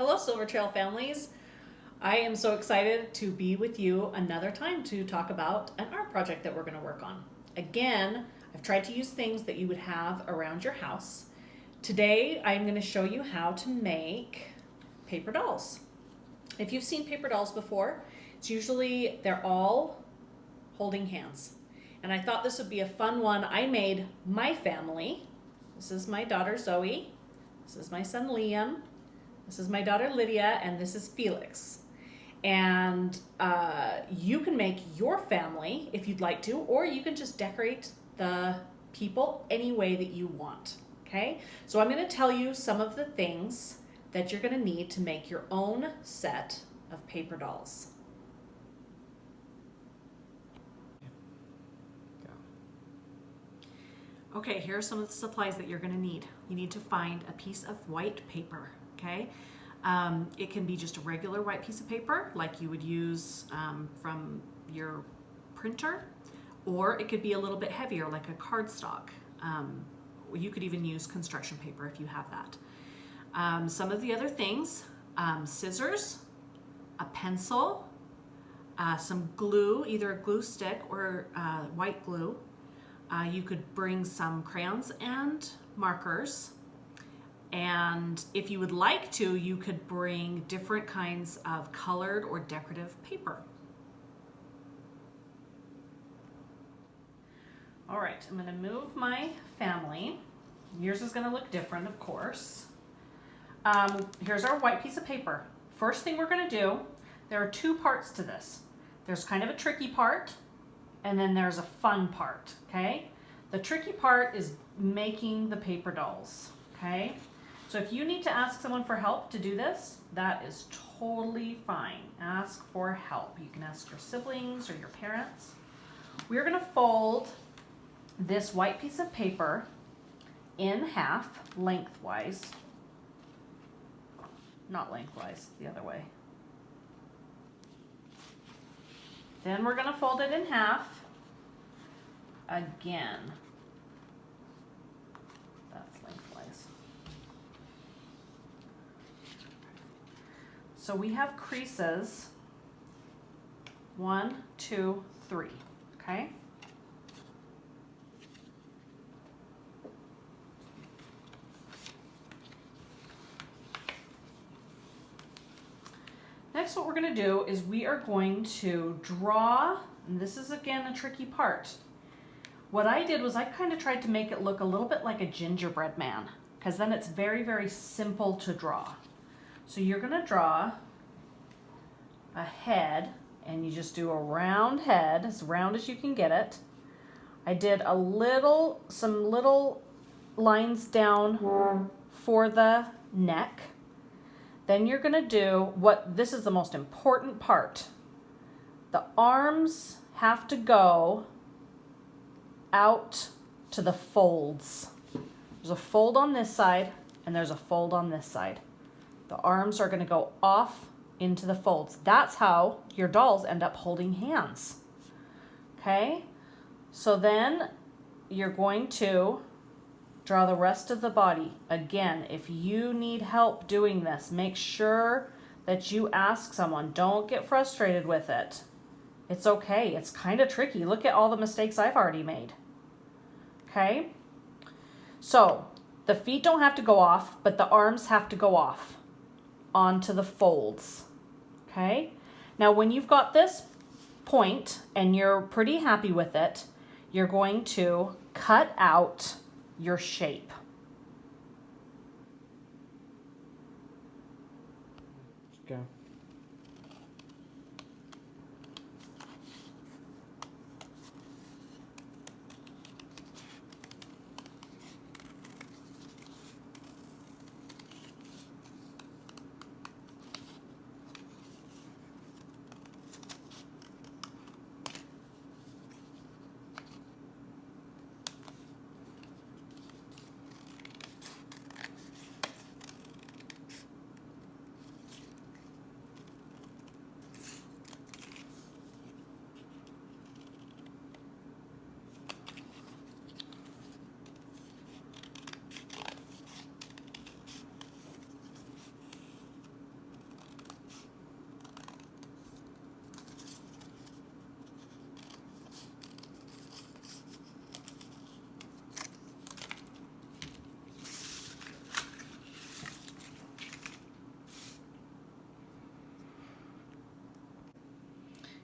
Hello, Silver Trail families. I am so excited to be with you another time to talk about an art project that we're going to work on. Again, I've tried to use things that you would have around your house. Today, I'm going to show you how to make paper dolls. If you've seen paper dolls before, it's usually they're all holding hands. And I thought this would be a fun one. I made my family. This is my daughter Zoe. This is my son Liam. This is my daughter Lydia, and this is Felix. And you can make your family if you'd like to, or you can just decorate the people any way that you want, okay? So I'm gonna tell you some of the things that you're gonna need to make your own set of paper dolls. Okay, here are some of the supplies that you're gonna need. You need to find a piece of white paper, okay? It can be just a regular white piece of paper like you would use from your printer, or it could be a little bit heavier like a cardstock. You could even use construction paper if you have that. Some of the other things, scissors, a pencil, some glue, either a glue stick or white glue. You could bring some crayons and markers. And if you would like to, you could bring different kinds of colored or decorative paper. All right, I'm gonna move my family. Yours is gonna look different, of course. Here's our white piece of paper. First thing we're gonna do, there are two parts to this. There's kind of a tricky part, and then there's a fun part, okay? The tricky part is making the paper dolls, okay? So if you need to ask someone for help to do this, that is totally fine. Ask for help. You can ask your siblings or your parents. We're gonna fold this white piece of paper in half, lengthwise. Not lengthwise, the other way. Then we're gonna fold it in half again. That's lengthwise. So we have creases, 1, 2, 3, okay? Next, what we're going to do is we are going to draw, and this is again a tricky part. What I did was I kind of tried to make it look a little bit like a gingerbread man, because then it's very, very simple to draw. So you're going to draw a head, and you just do a round head, as round as you can get it. I did some little lines down for the neck. Then you're going to do this is the most important part. The arms have to go out to the folds. There's a fold on this side and there's a fold on this side. The arms are going to go off into the folds. That's how your dolls end up holding hands. Okay? So then you're going to draw the rest of the body. Again, if you need help doing this, make sure that you ask someone. Don't get frustrated with it. It's okay. It's kind of tricky. Look at all the mistakes I've already made. Okay? So, the feet don't have to go off, but the arms have to go off onto the folds. Okay? Now, when you've got this point and you're pretty happy with it, you're going to cut out your shape. Go.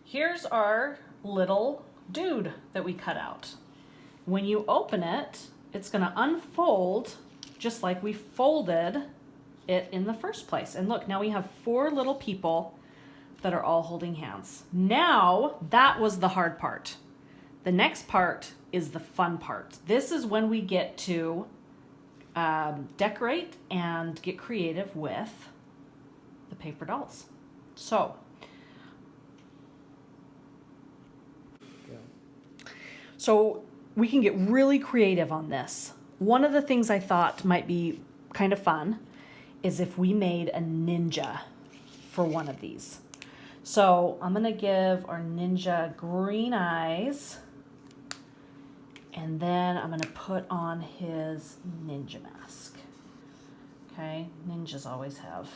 here's our little dude that we cut out. When you open it, it's gonna unfold just like we folded it in the first place. And look, now we have 4 little people that are all holding hands. Now, that was the hard part. The next part is the fun part. This is when we get to decorate and get creative with the paper dolls. So we can get really creative on this. One of the things I thought might be kind of fun is if we made a ninja for one of these. So I'm gonna give our ninja green eyes, and then I'm gonna put on his ninja mask. Okay, ninjas always have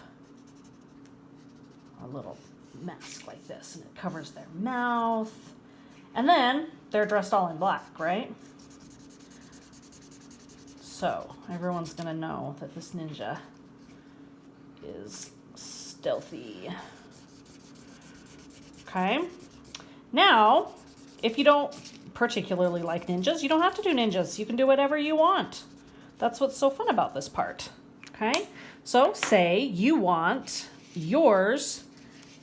a little mask like this, and it covers their mouth. And then they're dressed all in black, right? So everyone's gonna know that this ninja is stealthy. Okay. Now, if you don't particularly like ninjas, you don't have to do ninjas. You can do whatever you want. That's what's so fun about this part. Okay. So say you want yours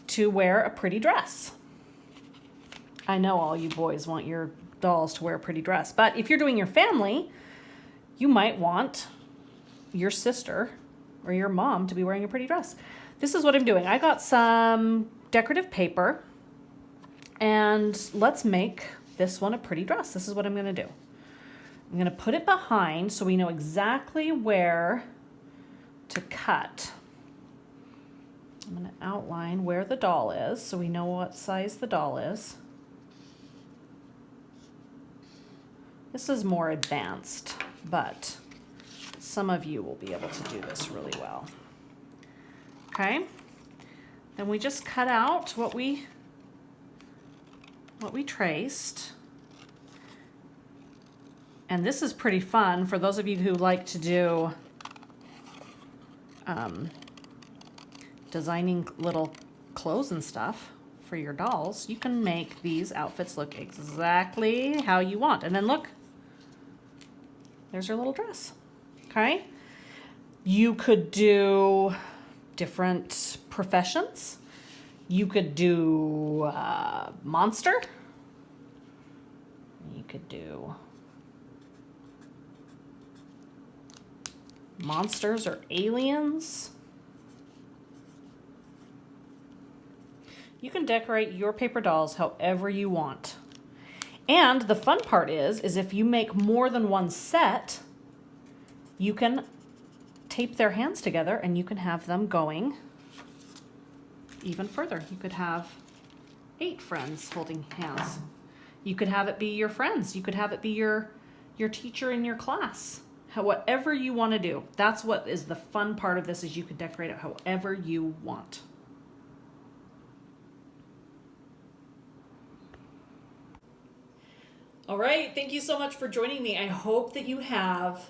to wear a pretty dress. I know all you boys want your dolls to wear a pretty dress, but if you're doing your family, you might want your sister or your mom to be wearing a pretty dress. This is what I'm doing. I got some decorative paper, and let's make this one a pretty dress. This is what I'm gonna do. I'm gonna put it behind so we know exactly where to cut. I'm gonna outline where the doll is so we know what size the doll is. This is more advanced, but some of you will be able to do this really well. Okay, then we just cut out what we traced. And this is pretty fun for those of you who like to do designing little clothes and stuff for your dolls. You can make these outfits look exactly how you want. And then look, there's your little dress. Okay, you could do different professions. You could do monster. You could do monsters or aliens. You can decorate your paper dolls however you want. And the fun part is if you make more than one set, you can tape their hands together and you can have them going even further. You could have 8 friends holding hands. You could have it be your friends. You could have it be your teacher in your class. Whatever you want to do. That's what is the fun part of this, is you can decorate it however you want. All right, thank you so much for joining me. I hope that you have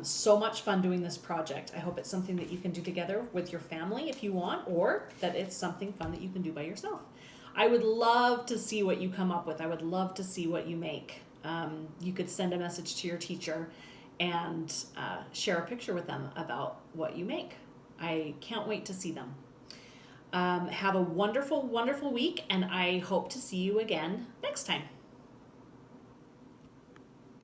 so much fun doing this project. I hope it's something that you can do together with your family if you want, or that it's something fun that you can do by yourself. I would love to see what you come up with. I would love to see what you make. You could send a message to your teacher and share a picture with them about what you make. I can't wait to see them. Have a wonderful, wonderful week, and I hope to see you again next time.